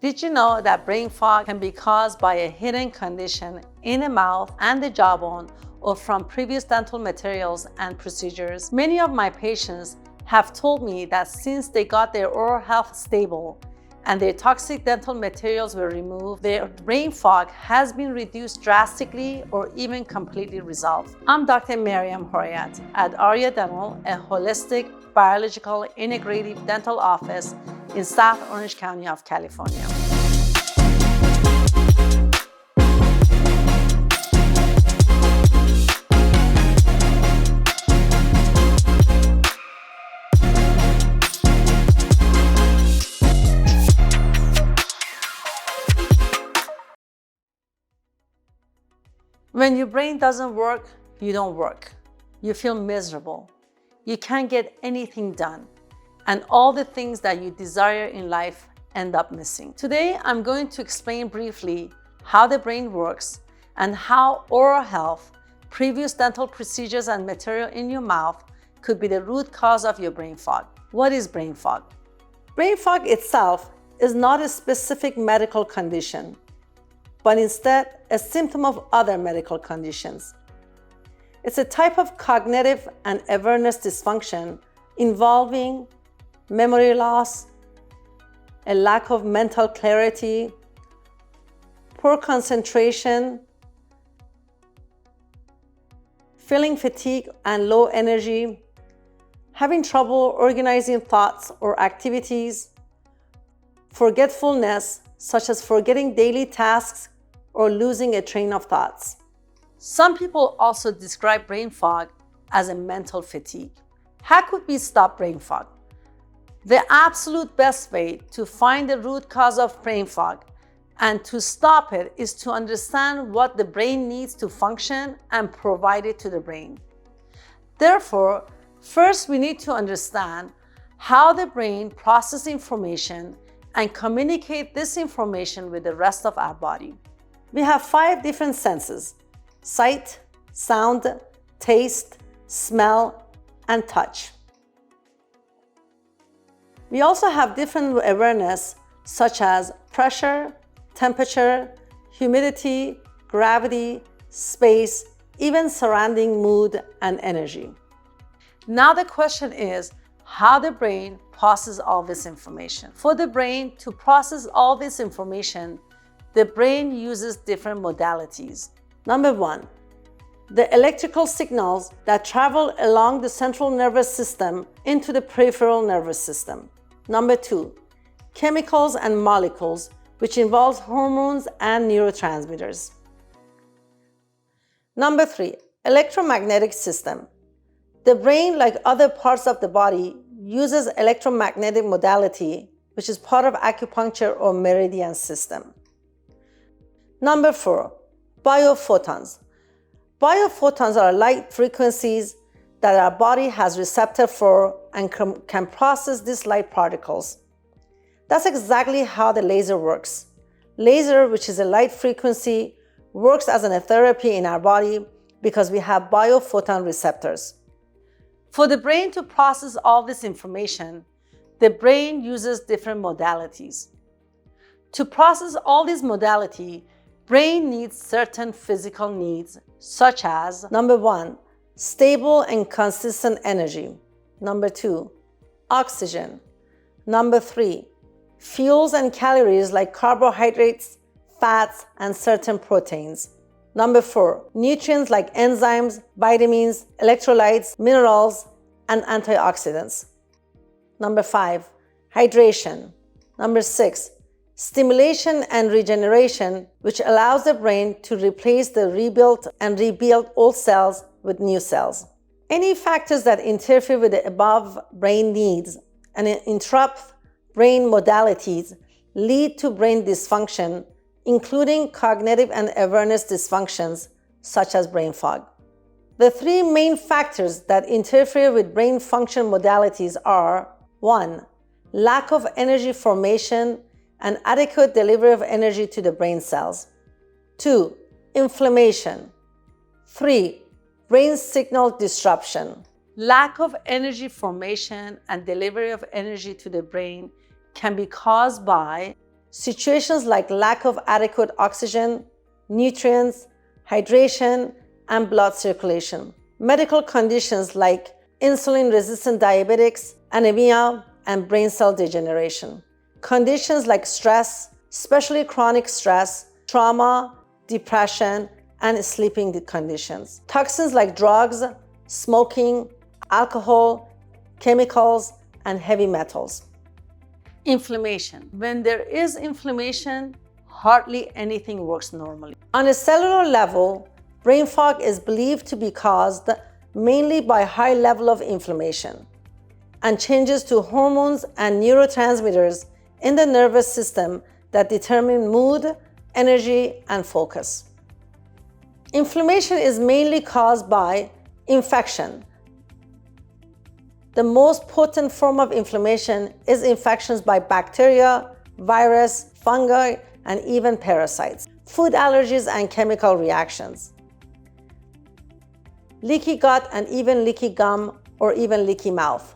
Did you know that brain fog can be caused by a hidden condition in the mouth and the jawbone or from previous dental materials and procedures? Many of my patients have told me that since they got their oral health stable and their toxic dental materials were removed, their brain fog has been reduced drastically or even completely resolved. I'm Dr. Maryam Horiyat at Aria Dental, a holistic, biological, integrative dental office in South Orange County of California. When your brain doesn't work, you don't work. You feel miserable. You can't get anything done. And all the things that you desire in life end up missing. Today, I'm going to explain briefly how the brain works and how oral health, previous dental procedures, and material in your mouth could be the root cause of your brain fog. What is brain fog? Brain fog itself is not a specific medical condition, but instead a symptom of other medical conditions. It's a type of cognitive and awareness dysfunction involving memory loss, a lack of mental clarity, poor concentration, feeling fatigue and low energy, having trouble organizing thoughts or activities, forgetfulness, such as forgetting daily tasks or losing a train of thoughts. Some people also describe brain fog as a mental fatigue. How could we stop brain fog? The absolute best way to find the root cause of brain fog and to stop it is to understand what the brain needs to function and provide it to the brain. Therefore, first we need to understand how the brain processes information and communicate this information with the rest of our body. We have 5 different senses: sight, sound, taste, smell, and touch. We also have different awareness such as pressure, temperature, humidity, gravity, space, even surrounding mood and energy. Now the question is how the brain processes all this information. For the brain to process all this information, the brain uses different modalities. Number 1, the electrical signals that travel along the central nervous system into the peripheral nervous system. Number 2, chemicals and molecules, which involves hormones and neurotransmitters. Number 3, electromagnetic system. The brain, like other parts of the body, uses electromagnetic modality, which is part of acupuncture or meridian system. Number 4, biophotons. Biophotons are light frequencies that our body has receptor for and can process these light particles. That's exactly how the laser works. Laser, which is a light frequency, works as a therapy in our body because we have biophoton receptors. For the brain to process all this information, the brain uses different modalities. To process all these modalities, brain needs certain physical needs, such as number 1, stable and consistent energy. Number 2, oxygen. Number 3, fuels and calories like carbohydrates, fats, and certain proteins. Number 4, nutrients like enzymes, vitamins, electrolytes, minerals, and antioxidants. Number 5, hydration. Number 6, stimulation and regeneration, which allows the brain to replace the rebuilt old cells with new cells. Any factors that interfere with the above brain needs and interrupt brain modalities lead to brain dysfunction, including cognitive and awareness dysfunctions, such as brain fog. The 3 main factors that interfere with brain function modalities are 1, lack of energy formation and adequate delivery of energy to the brain cells. 2, inflammation. 3, brain signal disruption. Lack of energy formation and delivery of energy to the brain can be caused by situations like lack of adequate oxygen, nutrients, hydration, and blood circulation. Medical conditions like insulin-resistant diabetics, anemia, and brain cell degeneration. Conditions like stress, especially chronic stress, trauma, depression, and sleeping conditions. Toxins like drugs, smoking, alcohol, chemicals, and heavy metals. Inflammation. When there is inflammation, hardly anything works normally. On a cellular level, brain fog is believed to be caused mainly by high level of inflammation and changes to hormones and neurotransmitters in the nervous system that determine mood, energy, and focus. Inflammation is mainly caused by infection. The most potent form of inflammation is infections by bacteria, virus, fungi, and even parasites, food allergies, and chemical reactions. Leaky gut and even leaky gum or even leaky mouth.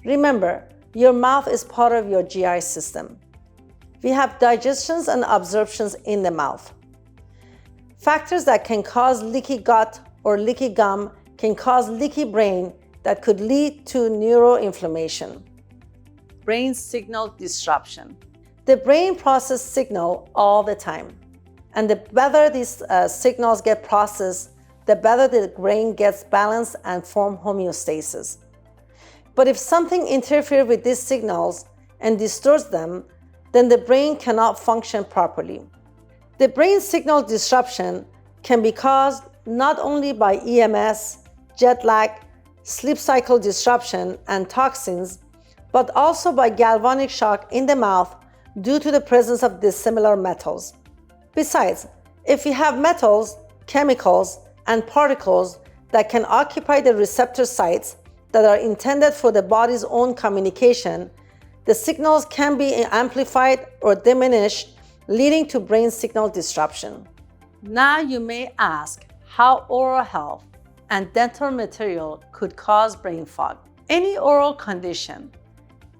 Remember, your mouth is part of your GI system. We have digestions and absorptions in the mouth. Factors that can cause leaky gut or leaky gum can cause leaky brain that could lead to neuroinflammation. Brain signal disruption. The brain processes signal all the time, and the better these signals get processed, the better the brain gets balanced and form homeostasis. But if something interferes with these signals and distorts them, then the brain cannot function properly. The brain signal disruption can be caused not only by EMS, jet lag, sleep cycle disruption, and toxins, but also by galvanic shock in the mouth due to the presence of dissimilar metals. Besides, if you have metals, chemicals, and particles that can occupy the receptor sites that are intended for the body's own communication, the signals can be amplified or diminished, leading to brain signal disruption. Now you may ask how oral health and dental material could cause brain fog. Any oral condition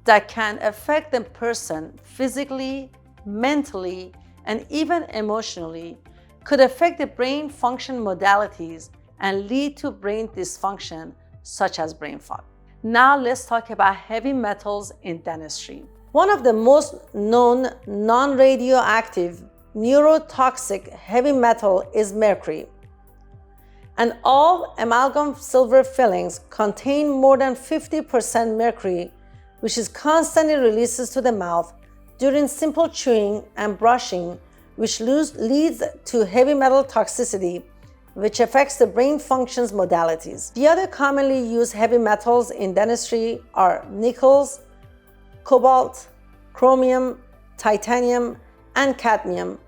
that can affect the person physically, mentally, and even emotionally could affect the brain function modalities and lead to brain dysfunction such as brain fog. Now let's talk about heavy metals in dentistry. One of the most known non-radioactive neurotoxic heavy metal is mercury. And all amalgam silver fillings contain more than 50% mercury, which is constantly releases to the mouth during simple chewing and brushing, which leads to heavy metal toxicity, which affects the brain functions modalities. The other commonly used heavy metals in dentistry are nickels, cobalt, chromium, titanium, and cadmium,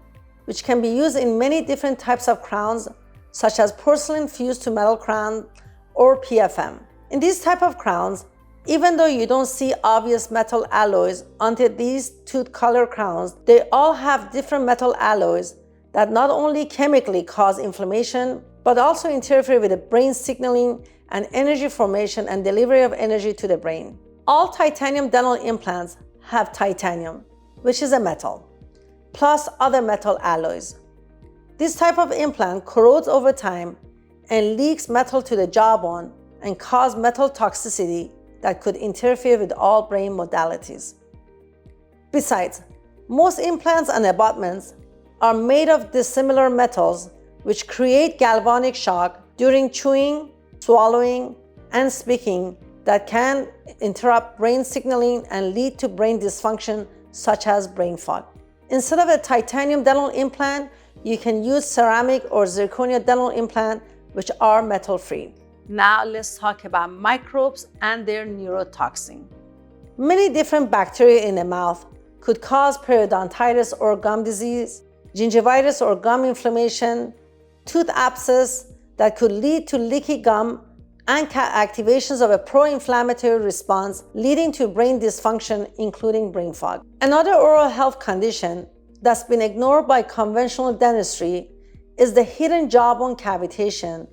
which can be used in many different types of crowns, such as porcelain fused to metal crown or PFM. In these type of crowns, even though you don't see obvious metal alloys onto these tooth color crowns, they all have different metal alloys that not only chemically cause inflammation, but also interfere with the brain signaling and energy formation and delivery of energy to the brain. All titanium dental implants have titanium, which is a metal, plus other metal alloys. This type of implant corrodes over time and leaks metal to the jawbone and cause metal toxicity that could interfere with all brain modalities. Besides, most implants and abutments are made of dissimilar metals which create galvanic shock during chewing, swallowing, and speaking that can interrupt brain signaling and lead to brain dysfunction such as brain fog. Instead of a titanium dental implant, you can use ceramic or zirconia dental implant, which are metal-free. Now let's talk about microbes and their neurotoxin. Many different bacteria in the mouth could cause periodontitis or gum disease, gingivitis or gum inflammation, tooth abscess that could lead to leaky gum, and activations of a pro-inflammatory response leading to brain dysfunction, including brain fog. Another oral health condition that's been ignored by conventional dentistry is the hidden jawbone cavitation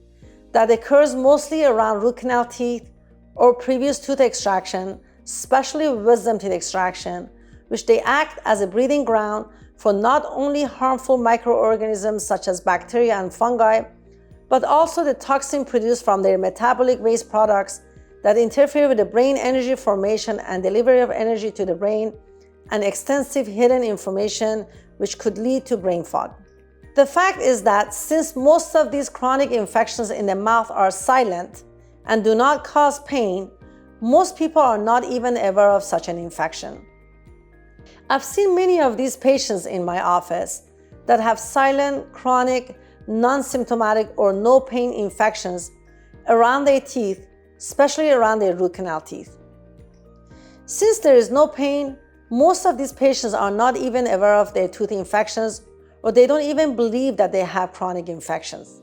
that occurs mostly around root canal teeth or previous tooth extraction, especially wisdom teeth extraction, which they act as a breeding ground for not only harmful microorganisms such as bacteria and fungi, but also the toxin produced from their metabolic waste products that interfere with the brain energy formation and delivery of energy to the brain, and extensive hidden information which could lead to brain fog. The fact is that since most of these chronic infections in the mouth are silent and do not cause pain, most people are not even aware of such an infection. I've seen many of these patients in my office that have silent, chronic, non-symptomatic or no pain infections around their teeth, especially around their root canal teeth. Since there is no pain, most of these patients are not even aware of their tooth infections, or they don't even believe that they have chronic infections.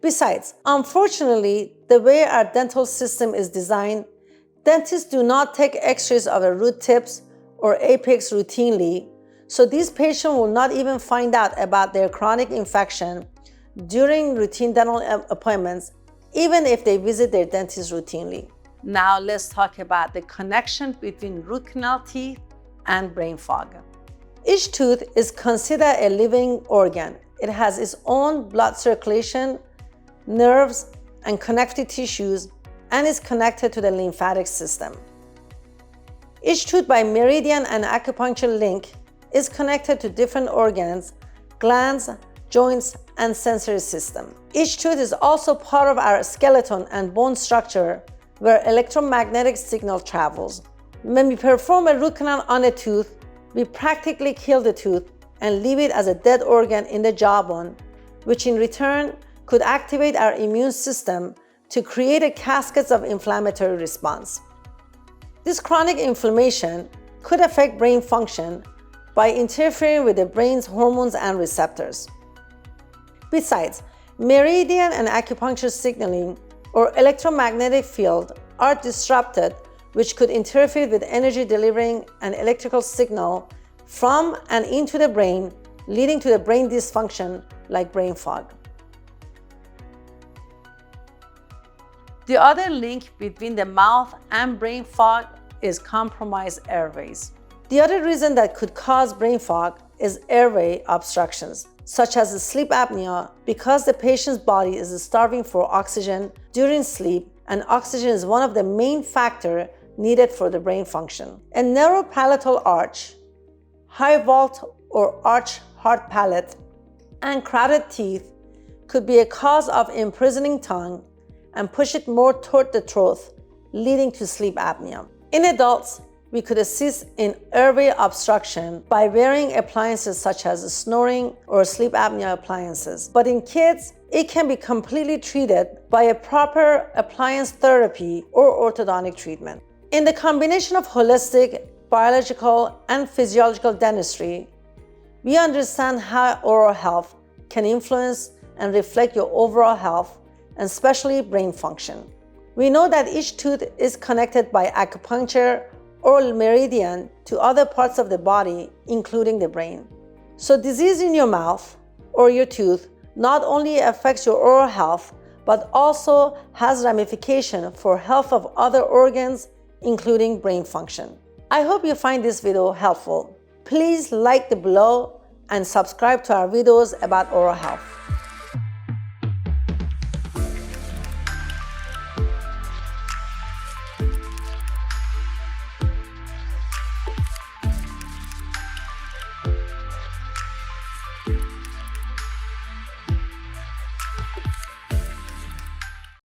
Besides, unfortunately, the way our dental system is designed, dentists do not take x-rays of the root tips or apex routinely, so these patients will not even find out about their chronic infection during routine dental appointments, even if they visit their dentist routinely. Now let's talk about the connection between root canal teeth and brain fog. Each tooth is considered a living organ. It has its own blood circulation, nerves, and connective tissues, and is connected to the lymphatic system. Each tooth by meridian and acupuncture link is connected to different organs, glands, joints, and sensory system. Each tooth is also part of our skeleton and bone structure where electromagnetic signal travels. When we perform a root canal on a tooth, we practically kill the tooth and leave it as a dead organ in the jawbone, which in return could activate our immune system to create a cascade of inflammatory response. This chronic inflammation could affect brain function by interfering with the brain's hormones and receptors. Besides, meridian and acupuncture signaling or electromagnetic field are disrupted, which could interfere with energy delivering an electrical signal from and into the brain, leading to the brain dysfunction like brain fog. The other link between the mouth and brain fog is compromised airways. The other reason that could cause brain fog is airway obstructions, such as sleep apnea, because the patient's body is starving for oxygen during sleep, and oxygen is one of the main factors needed for the brain function. A narrow palatal arch, high vault or arch hard palate, and crowded teeth could be a cause of imprisoning tongue and push it more toward the throat, leading to sleep apnea. In adults, we could assist in airway obstruction by wearing appliances such as snoring or sleep apnea appliances. But in kids, it can be completely treated by a proper appliance therapy or orthodontic treatment. In the combination of holistic, biological, and physiological dentistry, we understand how oral health can influence and reflect your overall health, and especially brain function. We know that each tooth is connected by acupuncture or meridian to other parts of the body, including the brain. So disease in your mouth or your tooth not only affects your oral health, but also has ramifications for health of other organs, including brain function. I hope you find this video helpful. Please like the below and subscribe to our videos about oral health.